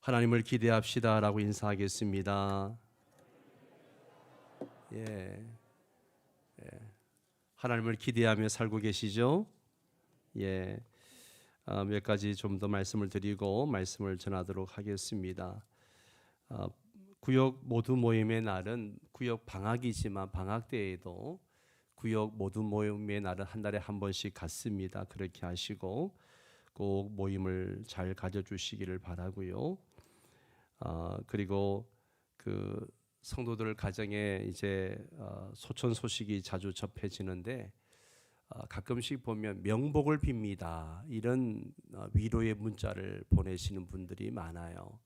하나님을 기대합시다라고 인사하겠습니다. 예, 하나님을 기대하며 살고 계시죠? 예, 몇 가지 좀 더 말씀을 드리고 말씀을 전하도록 하겠습니다. 구역 모두 모임의 날은 구역 방학이지만 방학 때에도 구역 모두 모임의 날은 한 달에 한 번씩 갖습니다. 그렇게 하시고 꼭 모임을 잘 가져주시기를 바라고요. 그리고 그 성도들 가정에 이제 소천 소식이 자주 접해지는데 가끔씩 보면 명복을 빕니다. 이런 위로의 문자를 보내시는 분들이 많아요.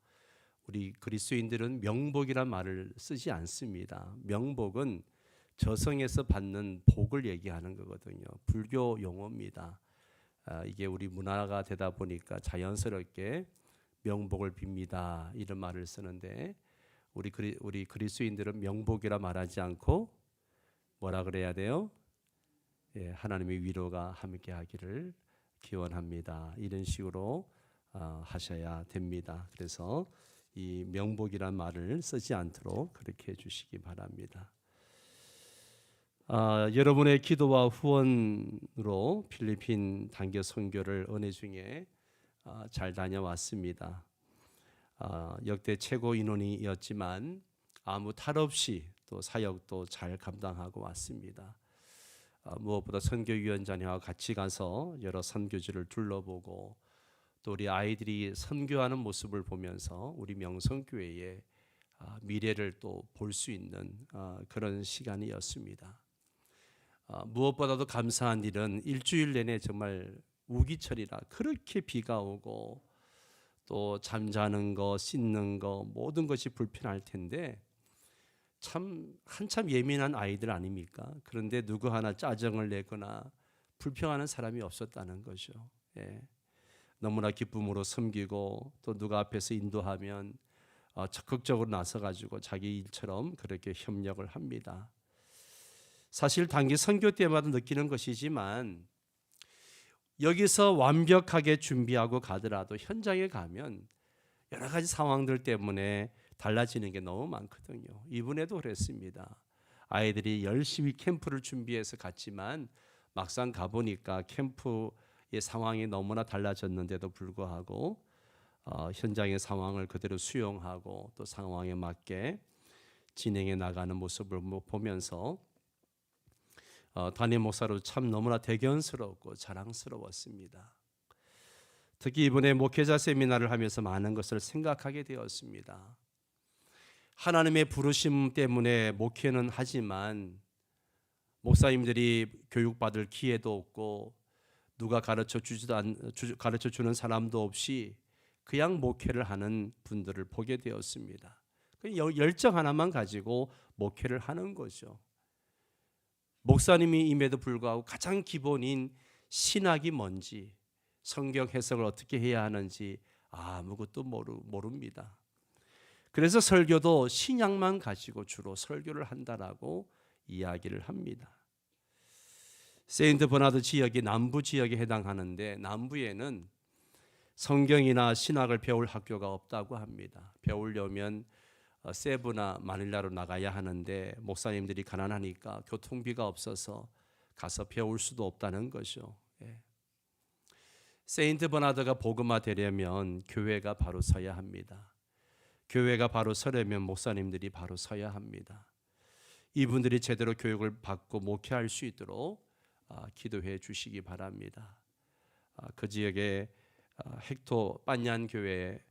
우리 그리스도인들은 명복이란 말을 쓰지 않습니다. 명복은 저승에서 받는 복을 얘기하는 거거든요. 불교 용어입니다. 이게 우리 문화가 되다 보니까 자연스럽게 명복을 빕니다. 이런 말을 쓰는데 우리 그리스도인들은 명복이라 말하지 않고 뭐라 그래야 돼요? 예, 하나님의 위로가 함께하기를 기원합니다. 이런 식으로 하셔야 됩니다. 그래서 이 명복이란 말을 쓰지 않도록 그렇게 해주시기 바랍니다. 여러분의 기도와 후원으로 필리핀 단교 선교를 은혜 중에 잘 다녀왔습니다. 역대 최고 인원이었지만 아무 탈 없이 또 사역도 잘 감당하고 왔습니다. 무엇보다 선교위원장님과 같이 가서 여러 선교지를 둘러보고 또 우리 아이들이 선교하는 모습을 보면서 우리 명성교회의 미래를 또 볼 수 있는 그런 시간이었습니다. 무엇보다도 감사한 일은 일주일 내내 정말 우기철이라 그렇게 비가 오고 또 잠자는 거, 씻는 거 모든 것이 불편할 텐데 참 한참 예민한 아이들 아닙니까? 그런데 누구 하나 짜증을 내거나 불평하는 사람이 없었다는 거죠. 예. 너무나 기쁨으로 섬기고 또 누가 앞에서 인도하면 적극적으로 나서가지고 자기 일처럼 그렇게 협력을 합니다. 사실 단기 선교 때마다 느끼는 것이지만 여기서 완벽하게 준비하고 가더라도 현장에 가면 여러 가지 상황들 때문에 달라지는 게 너무 많거든요. 이번에도 그랬습니다. 아이들이 열심히 캠프를 준비해서 갔지만 막상 가보니까 캠프의 상황이 너무나 달라졌는데도 불구하고 현장의 상황을 그대로 수용하고 또 상황에 맞게 진행해 나가는 모습을 보면서 담임 목사로 참 너무나 대견스럽고 자랑스러웠습니다. 특히 이번에 목회자 세미나를 하면서 많은 것을 생각하게 되었습니다. 하나님의 부르심 때문에 목회는 하지만 목사님들이 교육받을 기회도 없고 누가 가르쳐 주는 사람도 없이 그냥 목회를 하는 분들을 보게 되었습니다. 열정 하나만 가지고 목회를 하는 거죠. 목사님이 임에도 불구하고 가장 기본인 신학이 뭔지, 성경 해석을 어떻게 해야 하는지 아무것도 모릅니다. 그래서 설교도 신약만 가지고 주로 설교를 한다라고 이야기를 합니다. 세인트 버나드 지역이 남부 지역에 해당하는데 남부에는 성경이나 신학을 배울 학교가 없다고 합니다. 배우려면 세부나 마닐라로 나가야 하는데 목사님들이 가난하니까 교통비가 없어서 가서 배울 수도 없다는 거죠. 세인트 버나드가 복음화되려면 교회가 바로 서야 합니다. 교회가 바로 서려면 목사님들이 바로 서야 합니다. 이분들이 제대로 교육을 받고 목회할 수 있도록 기도해 주시기 바랍니다. 그 지역에 헥토 빤얀 교회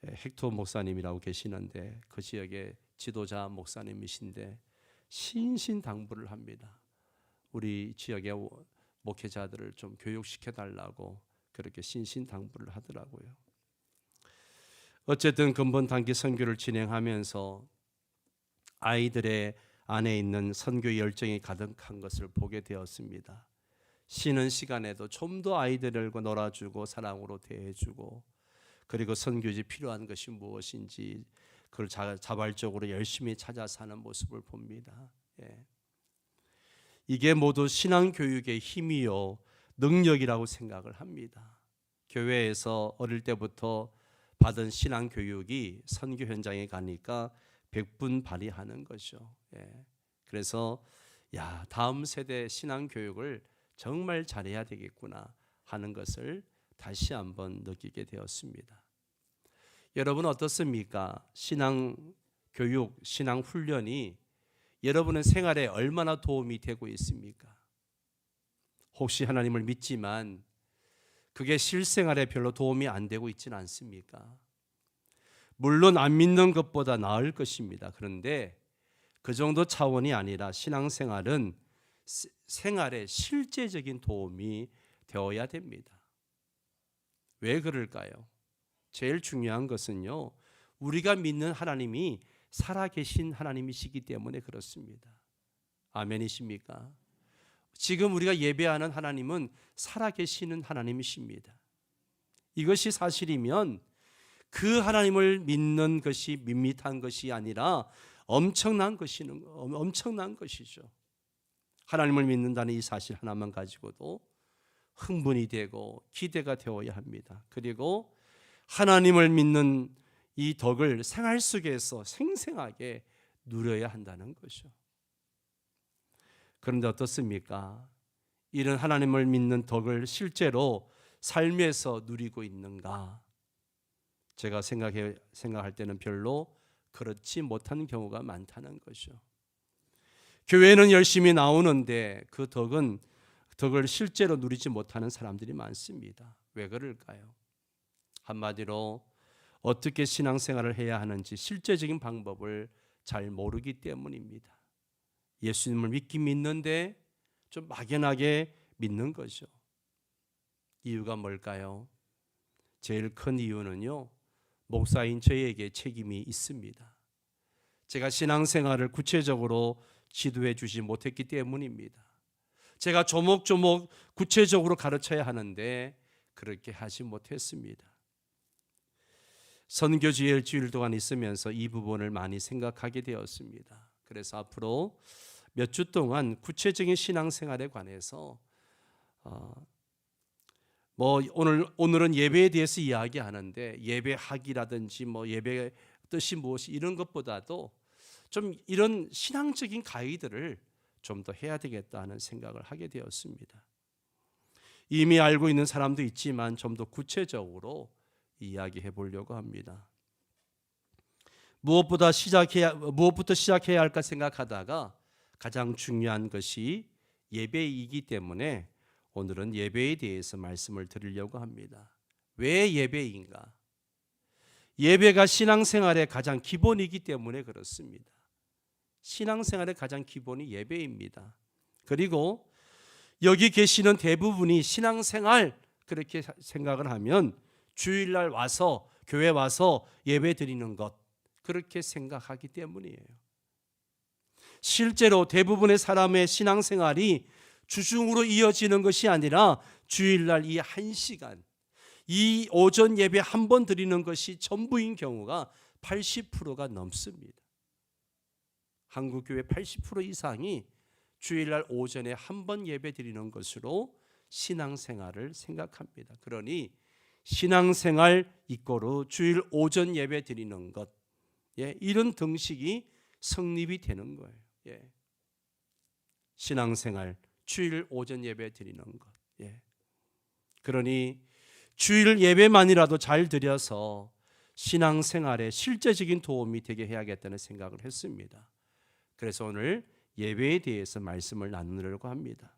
헥토 목사님이라고 계시는데 그 지역의 지도자 목사님이신데 신신당부를 합니다. 우리 지역의 목회자들을 좀 교육시켜 달라고 그렇게 신신당부를 하더라고요. 어쨌든 근본 단기 선교를 진행하면서 아이들의 안에 있는 선교 열정이 가득한 것을 보게 되었습니다. 쉬는 시간에도 좀 더 아이들과 놀아주고 사랑으로 대해주고 그리고 선교지 필요한 것이 무엇인지 그걸 자발적으로 열심히 찾아 사는 모습을 봅니다. 이게 모두 신앙교육의 힘이요 능력이라고 생각을 합니다. 교회에서 어릴 때부터 받은 신앙 교육이 선교 현장에 가니까 백분 발휘하는 거죠. 그래서 다음 세대 신앙 교육을 정말 잘해야 되겠구나 하는 것을 다시 한번 느끼게 되었습니다. 여러분 어떻습니까? 신앙 교육, 신앙 훈련이 여러분의 생활에 얼마나 도움이 되고 있습니까? 혹시 하나님을 믿지만 그게 실생활에 별로 도움이 안 되고 있지는 않습니까? 물론 안 믿는 것보다 나을 것입니다. 그런데 그 정도 차원이 아니라 신앙생활은 생활에 실제적인 도움이 되어야 됩니다. 왜 그럴까요? 제일 중요한 것은요, 우리가 믿는 하나님이 살아계신 하나님이시기 때문에 그렇습니다. 아멘이십니까? 지금 우리가 예배하는 하나님은 살아계시는 하나님이십니다. 이것이 사실이면 그 하나님을 믿는 것이 밋밋한 것이 아니라 엄청난 것이죠. 하나님을 믿는다는 이 사실 하나만 가지고도 흥분이 되고 기대가 되어야 합니다. 그리고 하나님을 믿는 이 덕을 생활 속에서 생생하게 누려야 한다는 것이죠. 그런데 어떻습니까? 이런 하나님을 믿는 덕을 실제로 삶에서 누리고 있는가? 제가 생각할 때는 별로 그렇지 못한 경우가 많다는 것이죠. 교회는 열심히 나오는데 그 덕을 실제로 누리지 못하는 사람들이 많습니다. 왜 그럴까요? 한마디로 어떻게 신앙생활을 해야 하는지 실제적인 방법을 잘 모르기 때문입니다. 예수님을 믿긴 믿는데 좀 막연하게 믿는 거죠. 이유가 뭘까요? 제일 큰 이유는요, 목사인 저에게 책임이 있습니다. 제가 신앙생활을 구체적으로 지도해 주지 못했기 때문입니다. 제가 조목조목 구체적으로 가르쳐야 하는데 그렇게 하지 못했습니다. 선교지 일주일 동안 있으면서 이 부분을 많이 생각하게 되었습니다. 그래서 앞으로 몇 주 동안 구체적인 신앙생활에 관해서 오늘은 예배에 대해서 이야기하는데 예배학이라든지 예배의 뜻이 무엇이 이런 것보다도 좀 이런 신앙적인 가이드를 좀 더 해야 되겠다 하는 생각을 하게 되었습니다. 이미 알고 있는 사람도 있지만 좀 더 구체적으로 이야기해 보려고 합니다. 무엇부터 시작해야 할까 생각하다가 가장 중요한 것이 예배이기 때문에 오늘은 예배에 대해서 말씀을 드리려고 합니다. 왜 예배인가? 예배가 신앙생활의 가장 기본이기 때문에 그렇습니다. 신앙생활의 가장 기본이 예배입니다. 그리고 여기 계시는 대부분이 신앙생활 그렇게 생각을 하면 주일날 와서 교회 와서 예배 드리는 것 그렇게 생각하기 때문이에요. 실제로 대부분의 사람의 신앙생활이 주중으로 이어지는 것이 아니라 주일날 이 1시간 이 오전 예배 한 번 드리는 것이 전부인 경우가 80%가 넘습니다. 한국교회 80% 이상이 주일날 오전에 한 번 예배 드리는 것으로 신앙생활을 생각합니다. 그러니 신앙생활 이꼬르 주일 오전 예배 드리는 것 이런 등식이 성립이 되는 거예요. 신앙생활 주일 오전 예배 드리는 것. 그러니 주일 예배만이라도 잘 드려서 신앙생활에 실제적인 도움이 되게 해야겠다는 생각을 했습니다. 그래서 오늘 예배에 대해서 말씀을 나누려고 합니다.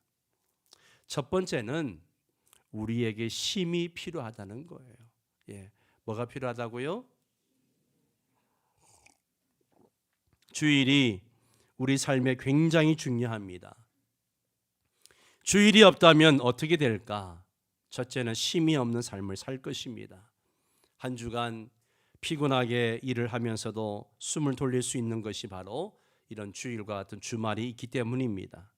첫 번째는 우리에게 쉼이 필요하다는 거예요. 뭐가 필요하다고요? 주일이 우리 삶에 굉장히 중요합니다. 주일이 없다면 어떻게 될까? 첫째는 쉼이 없는 삶을 살 것입니다. 한 주간 피곤하게 일을 하면서도 숨을 돌릴 수 있는 것이 바로 이런 주일과 같은 주말이 있기 때문입니다.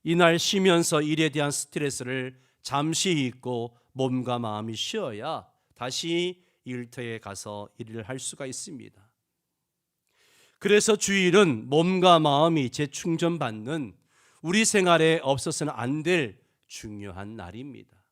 이날 쉬면서 일에 대한 스트레스를 잠시 잊고 몸과 마음이 쉬어야 다시 일터에 가서 일을 할 수가 있습니다. 그래서 주일은 몸과 마음이 재충전받는 우리 생활에 없어서는 안 될 중요한 날입니다.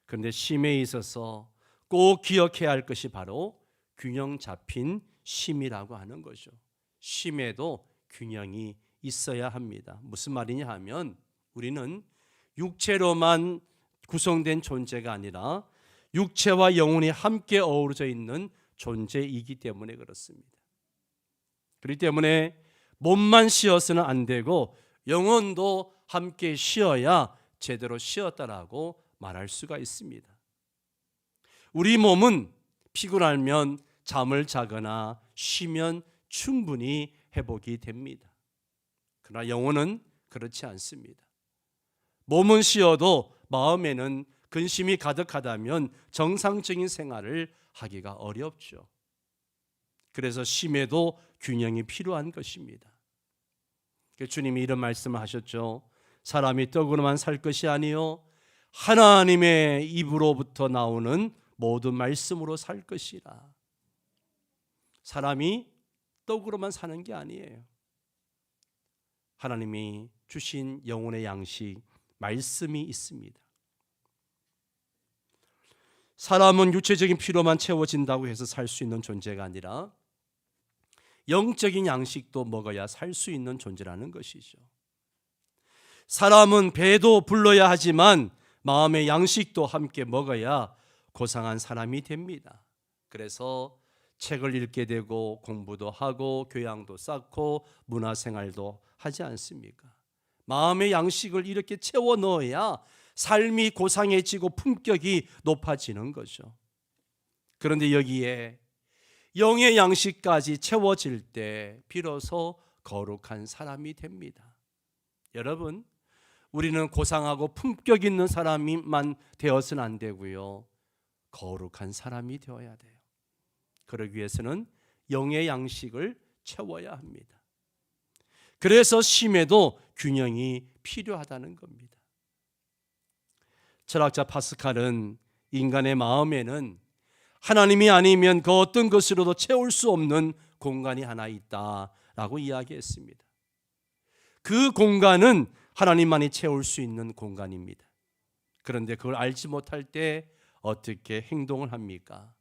그런데 쉼에 있어서 꼭 꼭 기억해야 할 것이 바로 균형 잡힌 쉼이라고 하는 거죠. 쉼에도 균형이 있어야 합니다. 무슨 말이냐 하면 우리는 육체로만 구성된 존재가 아니라 육체와 영혼이 함께 어우러져 있는 존재이기 때문에 그렇습니다. 그렇기 때문에 몸만 쉬어서는 안 되고 영혼도 함께 쉬어야 제대로 쉬었다라고 말할 수가 있습니다. 우리 몸은 피곤하면 잠을 자거나 쉬면 충분히 회복이 됩니다. 그러나 영혼은 그렇지 않습니다. 몸은 쉬어도 마음에는 근심이 가득하다면 정상적인 생활을 하기가 어렵죠. 그래서 쉼에도 균형이 필요한 것입니다. 주님이 이런 말씀을 하셨죠. 사람이 떡으로만 살 것이 아니요 하나님의 입으로부터 나오는 모든 말씀으로 살 것이라. 사람이 떡으로만 사는 게 아니에요. 하나님이 주신 영혼의 양식, 말씀이 있습니다. 사람은 육체적인 필요만 채워진다고 해서 살 수 있는 존재가 아니라 영적인 양식도 먹어야 살 수 있는 존재라는 것이죠. 사람은 배도 불러야 하지만 마음의 양식도 함께 먹어야 고상한 사람이 됩니다. 그래서 책을 읽게 되고 공부도 하고 교양도 쌓고 문화생활도 하지 않습니까? 마음의 양식을 이렇게 채워 넣어야 삶이 고상해지고 품격이 높아지는 거죠. 그런데 여기에 영의 양식까지 채워질 때 비로소 거룩한 사람이 됩니다. 여러분, 우리는 고상하고 품격 있는 사람만 되어서는 안 되고요. 거룩한 사람이 되어야 돼요. 그러기 위해서는 영의 양식을 채워야 합니다. 그래서 쉼에도 균형이 필요하다는 겁니다. 철학자 파스칼은 인간의 마음에는 하나님이 아니면 그 어떤 것으로도 채울 수 없는 공간이 하나 있다라고 이야기했습니다. 그 공간은 하나님만이 채울 수 있는 공간입니다. 그런데 그걸 알지 못할 때 어떻게 행동을 합니까?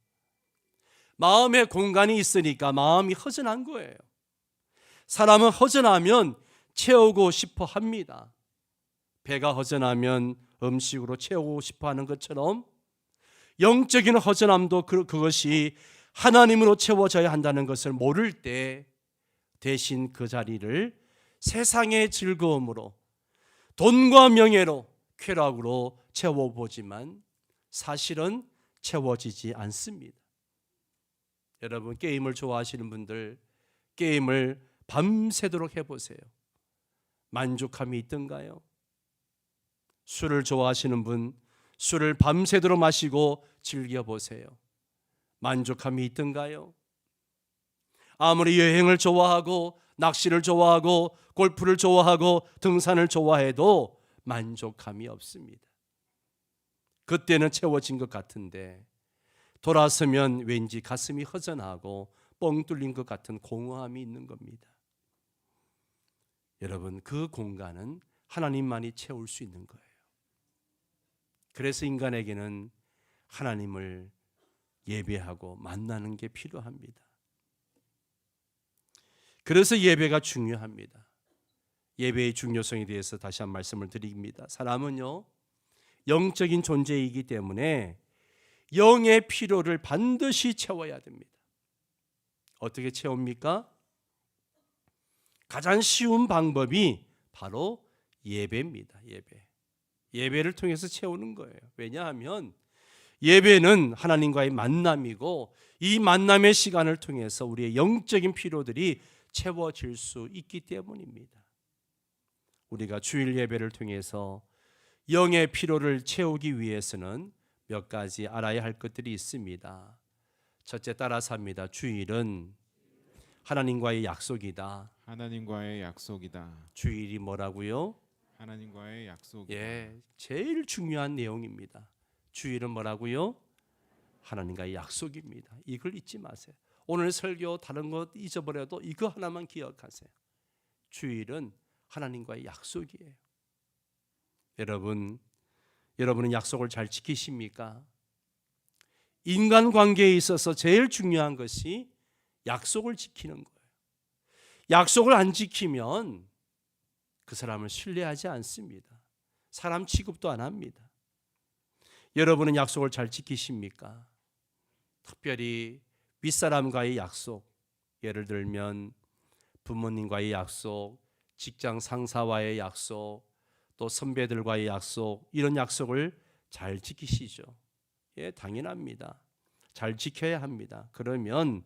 마음의 공간이 있으니까 마음이 허전한 거예요. 사람은 허전하면 채우고 싶어 합니다. 배가 허전하면 음식으로 채우고 싶어 하는 것처럼 영적인 허전함도 그것이 하나님으로 채워져야 한다는 것을 모를 때 대신 그 자리를 세상의 즐거움으로 돈과 명예로 쾌락으로 채워보지만 사실은 채워지지 않습니다. 여러분, 게임을 좋아하시는 분들 게임을 밤새도록 해보세요. 만족함이 있던가요? 술을 좋아하시는 분 술을 밤새도록 마시고 즐겨보세요. 만족함이 있던가요? 아무리 여행을 좋아하고 낚시를 좋아하고 골프를 좋아하고 등산을 좋아해도 만족함이 없습니다. 그때는 채워진 것 같은데 돌아서면 왠지 가슴이 허전하고 뻥 뚫린 것 같은 공허함이 있는 겁니다. 여러분, 그 공간은 하나님만이 채울 수 있는 거예요. 그래서 인간에게는 하나님을 예배하고 만나는 게 필요합니다. 그래서 예배가 중요합니다. 예배의 중요성에 대해서 다시 한 말씀을 드립니다. 사람은요, 영적인 존재이기 때문에 영의 필요를 반드시 채워야 됩니다. 어떻게 채웁니까? 가장 쉬운 방법이 바로 예배입니다. 예배를 통해서 채우는 거예요. 왜냐하면 예배는 하나님과의 만남이고 이 만남의 시간을 통해서 우리의 영적인 필요들이 채워질 수 있기 때문입니다. 우리가 주일 예배를 통해서 영의 필요를 채우기 위해서는 몇 가지 알아야 할 것들이 있습니다. 첫째, 따라서 합니다. 주일은 하나님과의 약속이다. 하나님과의 약속이다. 주일이 뭐라고요? 하나님과의 약속이다. 예, 제일 중요한 내용입니다. 주일은 뭐라고요? 하나님과의 약속입니다. 이걸 잊지 마세요. 오늘 설교 다른 것 잊어버려도 이거 하나만 기억하세요. 주일은 하나님과의 약속이에요. 여러분은 약속을 잘 지키십니까? 인간관계에 있어서 제일 중요한 것이 약속을 지키는 거예요. 약속을 안 지키면 그 사람을 신뢰하지 않습니다. 사람 취급도 안 합니다. 여러분은 약속을 잘 지키십니까? 특별히 윗사람과의 약속, 예를 들면 부모님과의 약속, 직장 상사와의 약속, 또 선배들과의 약속, 이런 약속을 잘 지키시죠? 예, 당연합니다. 잘 지켜야 합니다. 그러면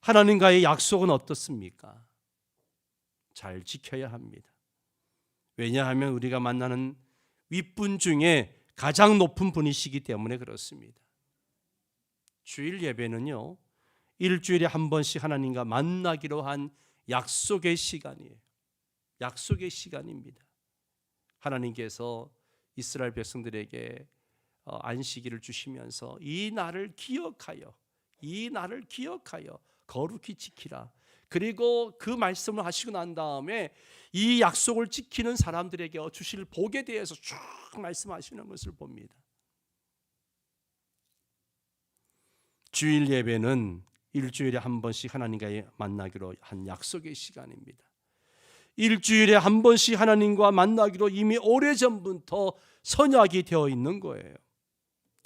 하나님과의 약속은 어떻습니까? 잘 지켜야 합니다. 왜냐하면 우리가 만나는 윗분 중에 가장 높은 분이시기 때문에 그렇습니다. 주일 예배는요, 일주일에 한 번씩 하나님과 만나기로 한 약속의 시간이에요. 약속의 시간입니다. 하나님께서 이스라엘 백성들에게 안식일을 주시면서 이 날을 기억하여 거룩히 지키라. 그리고 그 말씀을 하시고 난 다음에 이 약속을 지키는 사람들에게 주실 복에 대해서 쭉 말씀하시는 것을 봅니다. 주일 예배는 일주일에 한 번씩 하나님과 만나기로 한 약속의 시간입니다. 일주일에 한 번씩 하나님과 만나기로 이미 오래전부터 선약이 되어 있는 거예요.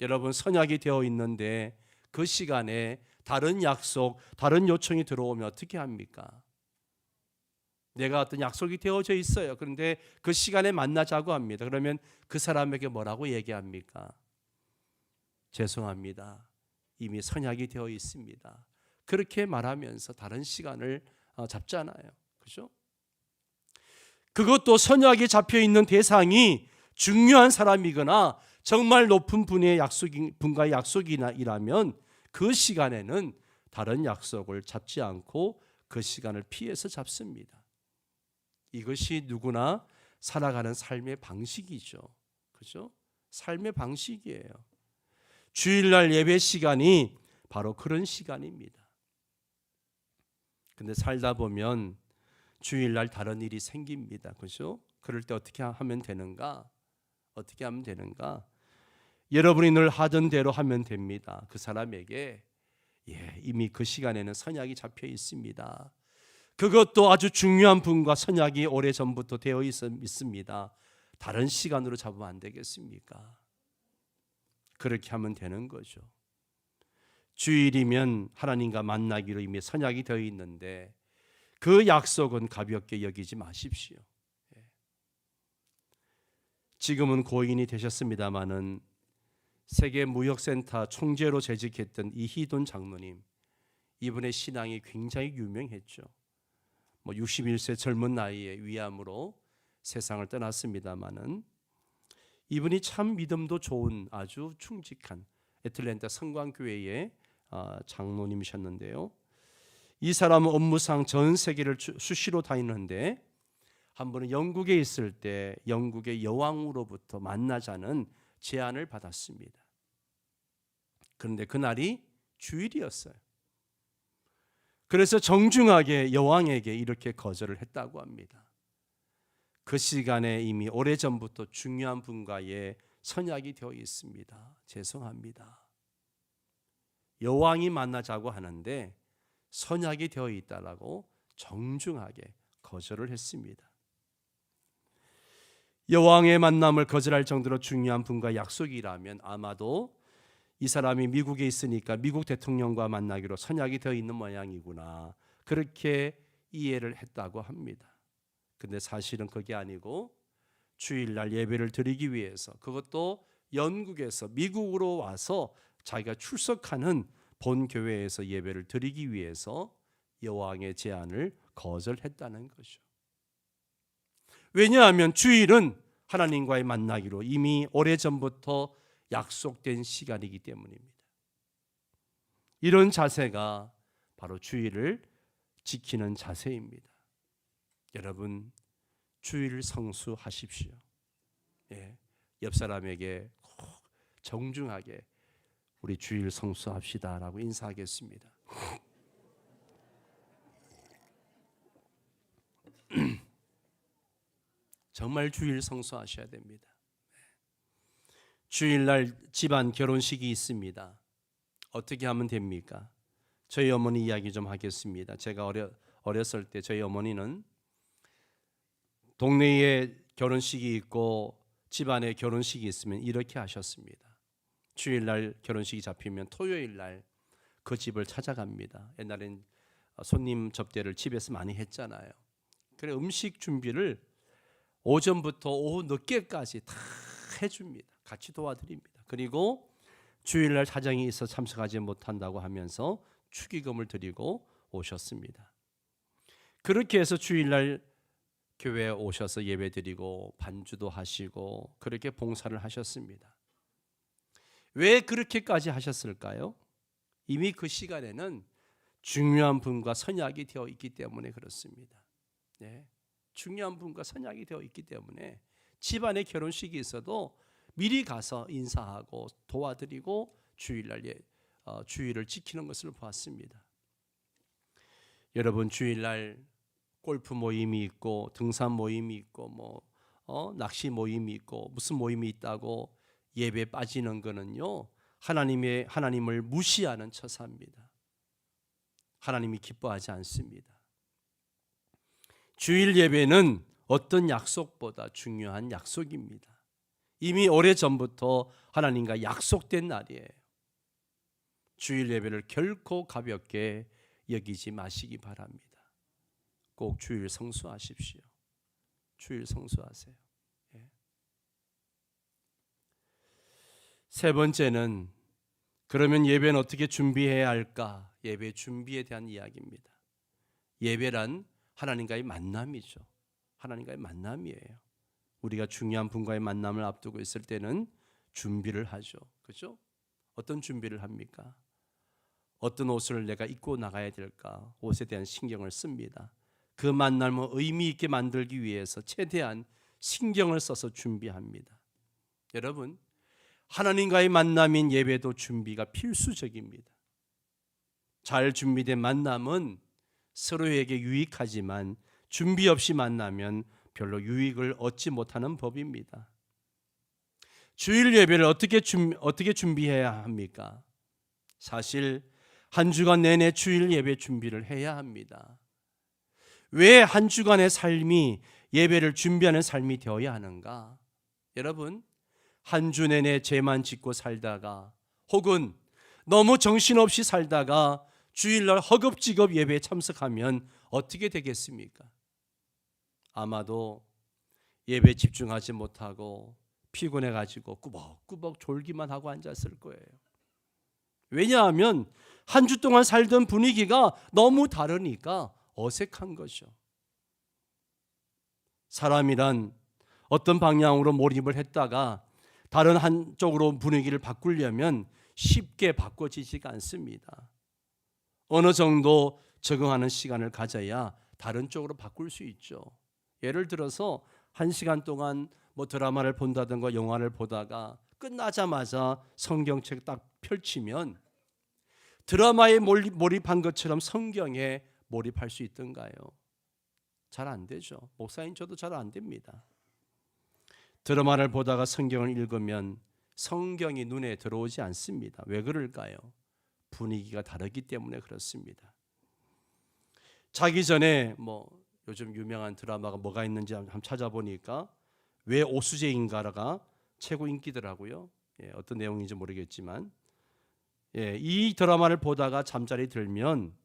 여러분, 선약이 되어 있는데 그 시간에 다른 약속, 다른 요청이 들어오면 어떻게 합니까? 내가 어떤 약속이 되어져 있어요. 그런데 그 시간에 만나자고 합니다. 그러면 그 사람에게 뭐라고 얘기합니까? 죄송합니다. 이미 선약이 되어 있습니다. 그렇게 말하면서 다른 시간을 잡잖아요. 그죠? 그것도 선약이 잡혀 있는 대상이 중요한 사람이거나 정말 높은 분과의 약속이라면 그 시간에는 다른 약속을 잡지 않고 그 시간을 피해서 잡습니다. 이것이 누구나 살아가는 삶의 방식이죠. 그죠? 삶의 방식이에요. 주일날 예배 시간이 바로 그런 시간입니다. 근데 살다 보면 주일날 다른 일이 생깁니다. 그죠? 그럴 때 어떻게 하면 되는가? 어떻게 하면 되는가? 여러분이 늘 하던 대로 하면 됩니다. 그 사람에게 이미 그 시간에는 선약이 잡혀 있습니다. 그것도 아주 중요한 분과 선약이 오래전부터 되어 있습니다. 다른 시간으로 잡으면 안 되겠습니까? 그렇게 하면 되는 거죠. 주일이면 하나님과 만나기로 이미 선약이 되어 있는데 그 약속은 가볍게 여기지 마십시오. 지금은 고인이 되셨습니다마는 세계무역센터 총재로 재직했던 이희돈 장로님, 이분의 신앙이 굉장히 유명했죠. 61세 젊은 나이에 위암으로 세상을 떠났습니다마는 이분이 참 믿음도 좋은 아주 충직한 애틀랜타 성광교회의 장로님이셨는데요. 이 사람은 업무상 전 세계를 수시로 다니는데 한 번은 영국에 있을 때 영국의 여왕으로부터 만나자는 제안을 받았습니다. 그런데 그날이 주일이었어요. 그래서 정중하게 여왕에게 이렇게 거절을 했다고 합니다. 그 시간에 이미 오래전부터 중요한 분과의 선약이 되어 있습니다. 죄송합니다. 여왕이 만나자고 하는데 선약이 되어 있다라고 정중하게 거절을 했습니다. 여왕의 만남을 거절할 정도로 중요한 분과 약속이라면 아마도 이 사람이 미국에 있으니까 미국 대통령과 만나기로 선약이 되어 있는 모양이구나, 그렇게 이해를 했다고 합니다. 근데 사실은 그게 아니고 주일날 예배를 드리기 위해서, 그것도 영국에서 미국으로 와서 자기가 출석하는 본 교회에서 예배를 드리기 위해서 여왕의 제안을 거절했다는 거죠. 왜냐하면 주일은 하나님과의 만나기로 이미 오래전부터 약속된 시간이기 때문입니다. 이런 자세가 바로 주일을 지키는 자세입니다. 여러분, 주일 성수하십시오. 옆 사람에게 꼭 정중하게 우리 주일 성수합시다라고 인사하겠습니다. 정말 주일 성수하셔야 됩니다. 주일날 집안 결혼식이 있습니다. 어떻게 하면 됩니까? 저희 어머니 이야기 좀 하겠습니다. 제가 어렸을 때 저희 어머니는 동네에 결혼식이 있고 집안에 결혼식이 있으면 이렇게 하셨습니다. 주일날 결혼식이 잡히면 토요일날 그 집을 찾아갑니다. 옛날엔 손님 접대를 집에서 많이 했잖아요. 그래 음식 준비를 오전부터 오후 늦게까지 다 해줍니다. 같이 도와드립니다. 그리고 주일날 사정이 있어 참석하지 못한다고 하면서 축의금을 드리고 오셨습니다. 그렇게 해서 주일날 교회에 오셔서 예배드리고 반주도 하시고 그렇게 봉사를 하셨습니다. 왜 그렇게까지 하셨을까요? 이미 그 시간에는 중요한 분과 선약이 되어 있기 때문에 그렇습니다. 네. 중요한 분과 선약이 되어 있기 때문에 집안에 결혼식이 있어도 미리 가서 인사하고 도와드리고 주일을 지키는 것을 보았습니다. 여러분 주일날 골프 모임이 있고 등산 모임이 있고 낚시 모임이 있고 무슨 모임이 있다고 예배 빠지는 거는요 하나님을 무시하는 처사입니다. 하나님이 기뻐하지 않습니다. 주일 예배는 어떤 약속보다 중요한 약속입니다. 이미 오래전부터 하나님과 약속된 날이에요. 주일 예배를 결코 가볍게 여기지 마시기 바랍니다. 꼭 주일 성수하십시오. 주일 성수하세요. 예. 세 번째는 그러면 예배는 어떻게 준비해야 할까? 예배 준비에 대한 이야기입니다. 예배란 하나님과의 만남이죠. 하나님과의 만남이에요. 우리가 중요한 분과의 만남을 앞두고 있을 때는 준비를 하죠. 그렇죠? 어떤 준비를 합니까? 어떤 옷을 내가 입고 나가야 될까? 옷에 대한 신경을 씁니다. 그 만남을 의미 있게 만들기 위해서 최대한 신경을 써서 준비합니다. 여러분, 하나님과의 만남인 예배도 준비가 필수적입니다. 잘 준비된 만남은 서로에게 유익하지만 준비 없이 만나면 별로 유익을 얻지 못하는 법입니다. 주일 예배를 어떻게 준비해야 합니까? 사실 한 주간 내내 주일 예배 준비를 해야 합니다. 왜 한 주간의 삶이 예배를 준비하는 삶이 되어야 하는가? 여러분, 한 주 내내 죄만 짓고 살다가 혹은 너무 정신없이 살다가 주일날 허겁지겁 예배에 참석하면 어떻게 되겠습니까? 아마도 예배에 집중하지 못하고 피곤해가지고 꾸벅꾸벅 졸기만 하고 앉았을 거예요. 왜냐하면 한 주 동안 살던 분위기가 너무 다르니까 어색한 거죠. 사람이란 어떤 방향으로 몰입을 했다가 다른 한쪽으로 분위기를 바꾸려면 쉽게 바꿔지지가 않습니다. 어느 정도 적응하는 시간을 가져야 다른 쪽으로 바꿀 수 있죠. 예를 들어서 1시간 동안 드라마를 본다든가 영화를 보다가 끝나자마자 성경책 딱 펼치면 드라마에 몰입한 것처럼 성경에 몰입할 수 있던가요? 잘 안 되죠. 목사님 저도 잘 안 됩니다. 드라마를 보다가 성경을 읽으면 성경이 눈에 들어오지 않습니다. 왜 그럴까요? 분위기가 다르기 때문에 그렇습니다. 자기 전에 요즘 유명한 드라마가 뭐가 있는지 한번 찾아보니까 왜 오수재인가가 최고 인기더라고요. 어떤 내용인지 모르겠지만 이 드라마를 보다가 잠자리 들면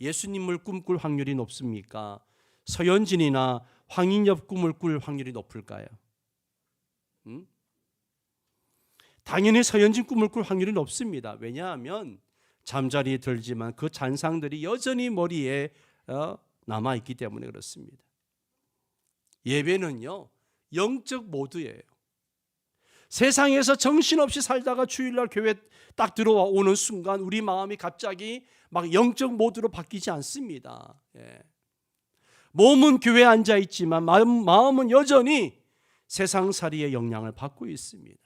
예수님을 꿈꿀 확률이 높습니까? 서현진이나 황인엽 꿈을 꿀 확률이 높을까요? 당연히 서현진 꿈을 꿀 확률이 높습니다. 왜냐하면 잠자리에 들지만 그 잔상들이 여전히 머리에 남아있기 때문에 그렇습니다. 예배는요 영적 모드예요. 세상에서 정신없이 살다가 주일날 교회 딱 들어오는 순간 우리 마음이 갑자기 막 영적 모드로 바뀌지 않습니다. 몸은 교회에 앉아 있지만 마음은 여전히 세상살이의 영향을 받고 있습니다.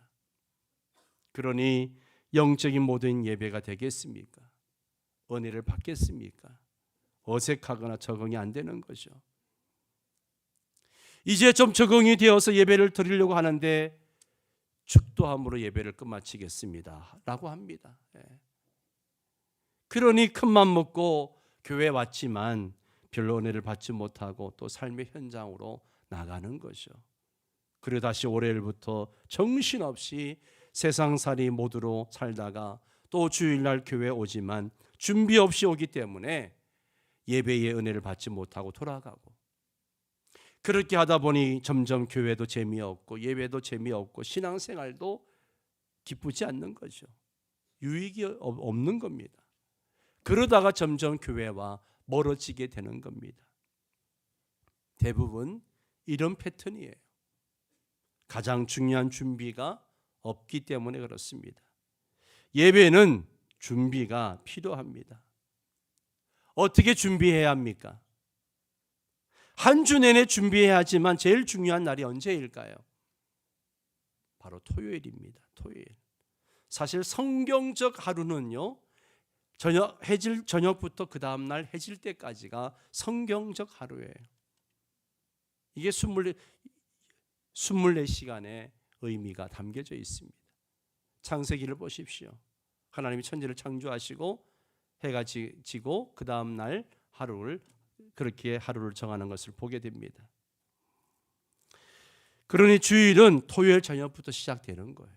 그러니 영적인 모든 예배가 되겠습니까? 은혜를 받겠습니까? 어색하거나 적응이 안 되는 거죠. 이제 좀 적응이 되어서 예배를 드리려고 하는데 축도함으로 예배를 끝마치겠습니다 라고 합니다. 그러니 큰맘 먹고 교회에 왔지만 별로 은혜를 받지 못하고 또 삶의 현장으로 나가는 거죠. 그리고 다시 월요일부터 정신없이 세상살이 모드로 살다가 또 주일날 교회에 오지만 준비 없이 오기 때문에 예배의 은혜를 받지 못하고 돌아가고, 그렇게 하다 보니 점점 교회도 재미없고 예배도 재미없고 신앙생활도 기쁘지 않는 거죠. 유익이 없는 겁니다. 그러다가 점점 교회와 멀어지게 되는 겁니다. 대부분 이런 패턴이에요. 가장 중요한 준비가 없기 때문에 그렇습니다. 예배는 준비가 필요합니다. 어떻게 준비해야 합니까? 한 주 내내 준비해야 하지만 제일 중요한 날이 언제일까요? 바로 토요일입니다. 토요일. 사실 성경적 하루는요, 저녁부터 그 다음 날 해질 때까지가 성경적 하루예요. 이게 24시간의 의미가 담겨져 있습니다. 창세기를 보십시오. 하나님이 천지를 창조하시고 해가 지고 그 다음 날 하루를, 그렇게 하루를 정하는 것을 보게 됩니다. 그러니 주일은 토요일 저녁부터 시작되는 거예요.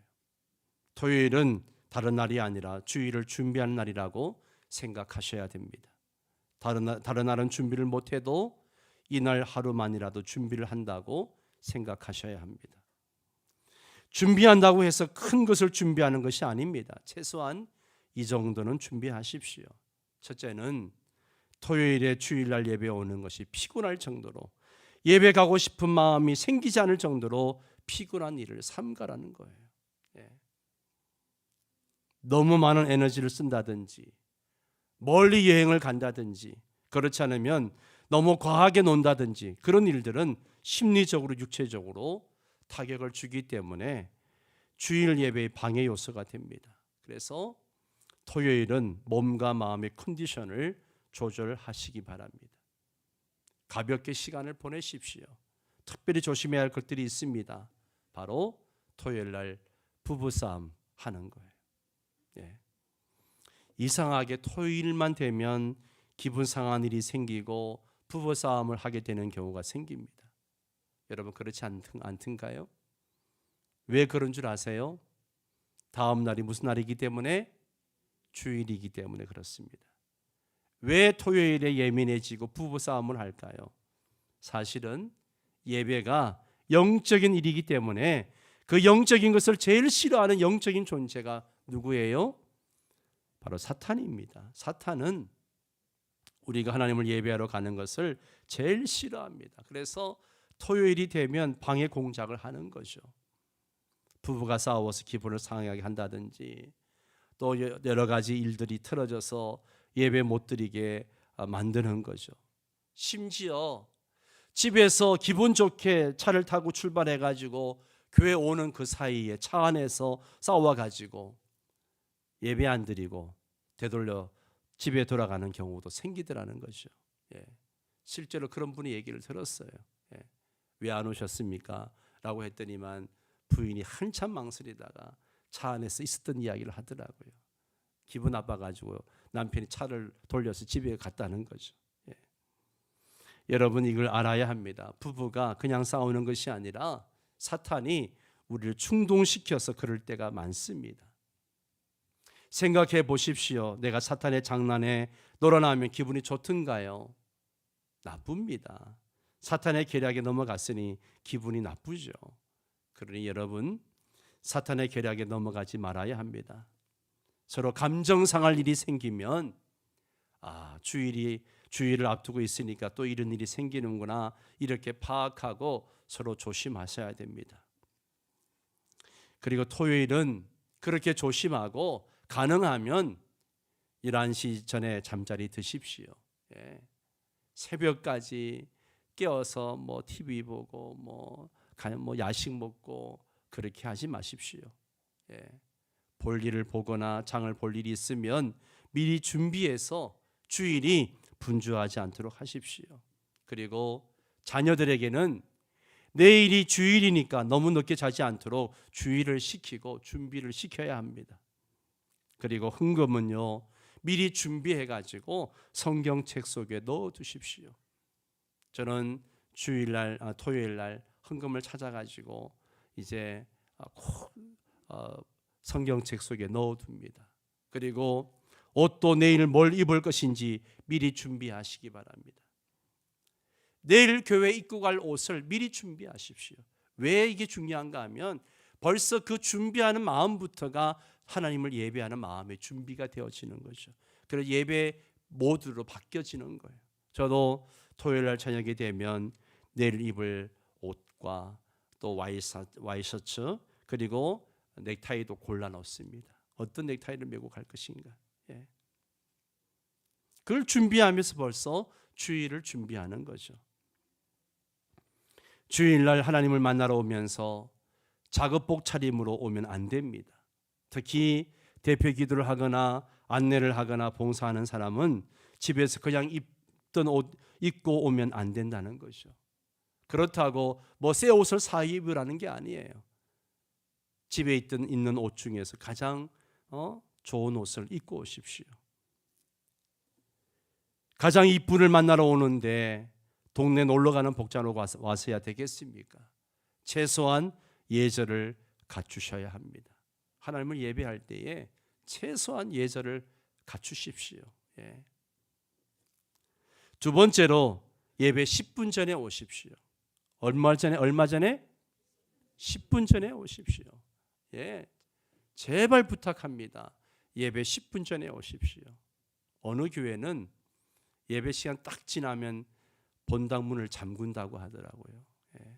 토요일은 다른 날이 아니라 주일을 준비하는 날이라고 생각하셔야 됩니다. 다른 날은 준비를 못해도 이날 하루만이라도 준비를 한다고 생각하셔야 합니다. 준비한다고 해서 큰 것을 준비하는 것이 아닙니다. 최소한 이 정도는 준비하십시오. 첫째는 토요일에 주일날 예배 오는 것이 피곤할 정도로, 예배 가고 싶은 마음이 생기지 않을 정도로 피곤한 일을 삼가라는 거예요. 너무 많은 에너지를 쓴다든지 멀리 여행을 간다든지 그렇지 않으면 너무 과하게 논다든지 그런 일들은 심리적으로 육체적으로 타격을 주기 때문에 주일 예배의 방해 요소가 됩니다. 그래서 토요일은 몸과 마음의 컨디션을 조절하시기 바랍니다. 가볍게 시간을 보내십시오. 특별히 조심해야 할 것들이 있습니다. 바로 토요일 날 부부싸움 하는 거예요. 이상하게 토요일만 되면 기분 상한 일이 생기고 부부싸움을 하게 되는 경우가 생깁니다. 여러분 그렇지 않던가요? 왜 그런 줄 아세요? 다음 날이 무슨 날이기 때문에? 주일이기 때문에 그렇습니다. 왜 토요일에 예민해지고 부부싸움을 할까요? 사실은 예배가 영적인 일이기 때문에 그 영적인 것을 제일 싫어하는 영적인 존재가 누구예요? 바로 사탄입니다. 사탄은 우리가 하나님을 예배하러 가는 것을 제일 싫어합니다. 그래서 토요일이 되면 방해 공작을 하는 거죠. 부부가 싸워서 기분을 상하게 한다든지 또 여러 가지 일들이 틀어져서 예배 못 드리게 만드는 거죠. 심지어 집에서 기분 좋게 차를 타고 출발해가지고 교회 오는 그 사이에 차 안에서 싸워가지고 예배 안 드리고 되돌려 집에 돌아가는 경우도 생기더라는 거죠. 실제로 그런 분이 얘기를 들었어요. 왜 안 오셨습니까? 라고 했더니만 부인이 한참 망설이다가 차 안에서 있었던 이야기를 하더라고요. 기분 나빠가지고 남편이 차를 돌려서 집에 갔다는 거죠. 여러분 이걸 알아야 합니다. 부부가 그냥 싸우는 것이 아니라 사탄이 우리를 충동시켜서 그럴 때가 많습니다. 생각해 보십시오. 내가 사탄의 장난에 놀아나면 기분이 좋던가요? 나쁩니다. 사탄의 계략에 넘어갔으니 기분이 나쁘죠. 그러니 여러분 사탄의 계략에 넘어가지 말아야 합니다. 서로 감정 상할 일이 생기면 주일을 앞두고 있으니까 또 이런 일이 생기는구나 이렇게 파악하고 서로 조심하셔야 됩니다. 그리고 토요일은 그렇게 조심하고 가능하면 11시 전에 잠자리 드십시오. 새벽까지 깨어서 뭐 TV 보고 뭐 야식 먹고 그렇게 하지 마십시오. 볼 일을 보거나 장을 볼 일이 있으면 미리 준비해서 주일이 분주하지 않도록 하십시오. 그리고 자녀들에게는 내일이 주일이니까 너무 늦게 자지 않도록 주의를 시키고 준비를 시켜야 합니다. 그리고 헌금은요, 미리 준비해 가지고 성경책 속에 넣어 두십시오. 저는 주일날, 토요일날 헌금을 찾아 가지고 이제 꼭 성경책 속에 넣어 둡니다. 그리고 옷도 내일 뭘 입을 것인지 미리 준비하시기 바랍니다. 내일 교회 입고 갈 옷을 미리 준비하십시오. 왜 이게 중요한가 하면 벌써 그 준비하는 마음부터가 하나님을 예배하는 마음의 준비가 되어지는 거죠. 그래서 예배 모드로 바뀌어지는 거예요. 저도 토요일 날 저녁이 되면 내일 입을 옷과 또 와이셔츠 그리고 넥타이도 골라 넣습니다. 어떤 넥타이를 메고 갈 것인가. 예. 그걸 준비하면서 벌써 주일을 준비하는 거죠. 주일날 하나님을 만나러 오면서 작업복 차림으로 오면 안 됩니다. 특히 대표 기도를 하거나 안내를 하거나 봉사하는 사람은 집에서 그냥 입던 옷 입고 오면 안 된다는 거죠. 그렇다고 뭐 새 옷을 사 입으라는 게 아니에요. 집에 있는 옷 중에서 가장 좋은 옷을 입고 오십시오. 가장 이쁜을 만나러 오는데 동네 놀러 가는 복장으로 와서야 되겠습니까? 최소한 예절을 갖추셔야 합니다. 하나님을 예배할 때에 최소한 예절을 갖추십시오. 예. 두 번째로 예배 10분 전에 오십시오. 얼마 전에? 10분 전에 오십시오. 예. 제발 부탁합니다. 예배 10분 전에 오십시오. 어느 교회는 예배 시간 딱 지나면 본당 문을 잠근다고 하더라고요. 예.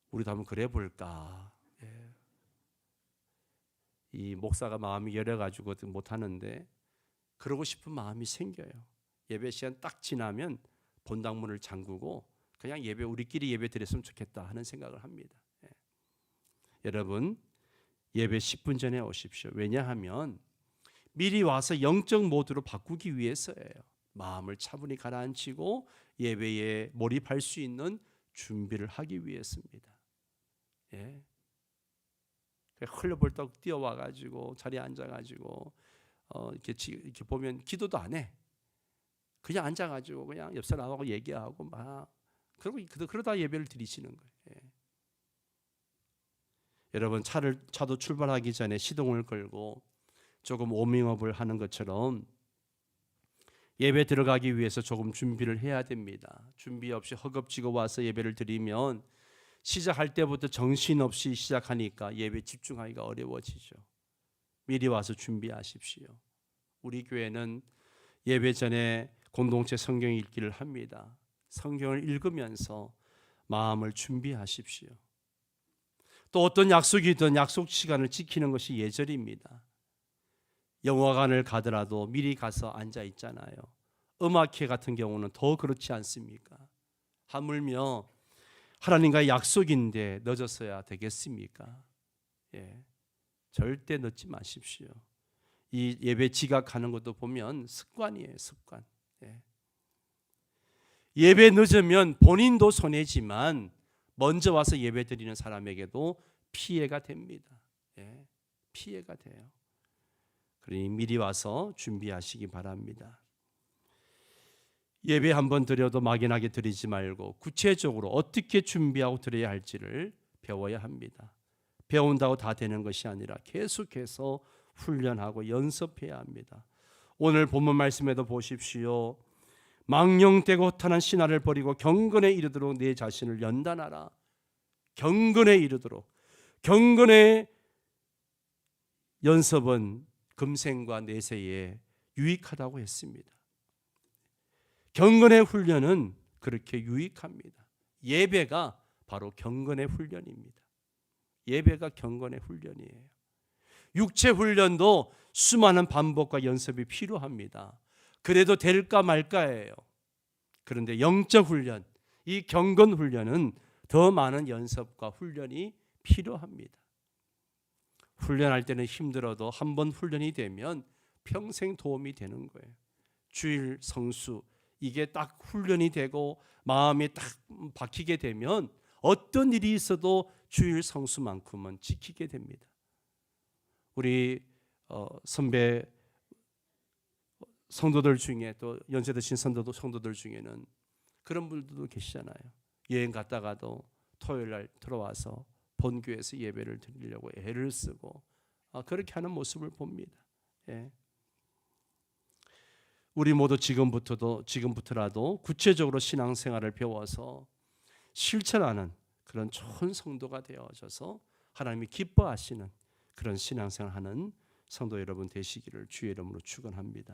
우리도 한번 그래 볼까. 예. 이 목사가 마음이 열어가지고 못 하는데 그러고 싶은 마음이 생겨요. 예배 시간 딱 지나면 본당 문을 잠그고 그냥 예배 우리끼리 예배 드렸으면 좋겠다 하는 생각을 합니다. 예. 여러분 예배 10분 전에 오십시오. 왜냐하면 미리 와서 영적 모드로 바꾸기 위해서예요. 마음을 차분히 가라앉히고 예배에 몰입할 수 있는 준비를 하기 위해서입니다. 예. 흘러벌떡 뛰어와 가지고 자리에 앉아 가지고 이렇게 보면 기도도 안 해. 그냥 앉아 가지고 그냥 옆 사람하고 얘기하고 막 그러다 예배를 드리시는 거예요. 예. 여러분 차도 출발하기 전에 시동을 걸고 조금 워밍업을 하는 것처럼 예배 들어가기 위해서 조금 준비를 해야 됩니다. 준비 없이 허겁지겁 와서 예배를 드리면 시작할 때부터 정신없이 시작하니까 예배 집중하기가 어려워지죠. 미리 와서 준비하십시오. 우리 교회는 예배 전에 공동체 성경 읽기를 합니다. 성경을 읽으면서 마음을 준비하십시오. 또 어떤 약속이든 약속 시간을 지키는 것이 예절입니다. 영화관을 가더라도 미리 가서 앉아 있잖아요. 음악회 같은 경우는 더 그렇지 않습니까? 하물며 하나님과의 약속인데 늦어서야 되겠습니까? 예, 절대 늦지 마십시오. 이 예배 지각하는 것도 보면 습관이에요, 습관. 예. 예배 늦으면 본인도 손해지만 먼저 와서 예배 드리는 사람에게도 피해가 됩니다. 예, 피해가 돼요. 그러니 미리 와서 준비하시기 바랍니다. 예배 한번 드려도 막연하게 드리지 말고 구체적으로 어떻게 준비하고 드려야 할지를 배워야 합니다. 배운다고 다 되는 것이 아니라 계속해서 훈련하고 연습해야 합니다. 오늘 본문 말씀에도 보십시오. 망령되고 허탄한 신화를 버리고 경건에 이르도록 내 자신을 연단하라. 경건에 이르도록. 경건의 연습은 금생과 내세에 유익하다고 했습니다. 경건의 훈련은 그렇게 유익합니다. 예배가 바로 경건의 훈련입니다. 예배가 경건의 훈련이에요. 육체 훈련도 수많은 반복과 연습이 필요합니다. 그래도 될까 말까예요. 그런데 영적 훈련, 이 경건 훈련은 더 많은 연습과 훈련이 필요합니다. 훈련할 때는 힘들어도 한번 훈련이 되면 평생 도움이 되는 거예요. 주일 성수 이게 딱 훈련이 되고 마음이 딱 박히게 되면 어떤 일이 있어도 주일 성수만큼은 지키게 됩니다. 우리 선배 성도들 중에 또 연세 드신 성도들 중에는 그런 분들도 계시잖아요. 여행 갔다가도 토요일 날 들어와서 본교에서 예배를 드리려고 애를 쓰고 그렇게 하는 모습을 봅니다. 예. 우리 모두 지금부터라도 구체적으로 신앙생활을 배워서 실천하는 그런 좋은 성도가 되어져서 하나님이 기뻐하시는 그런 신앙생활하는 성도 여러분 되시기를 주의 이름으로 축원합니다.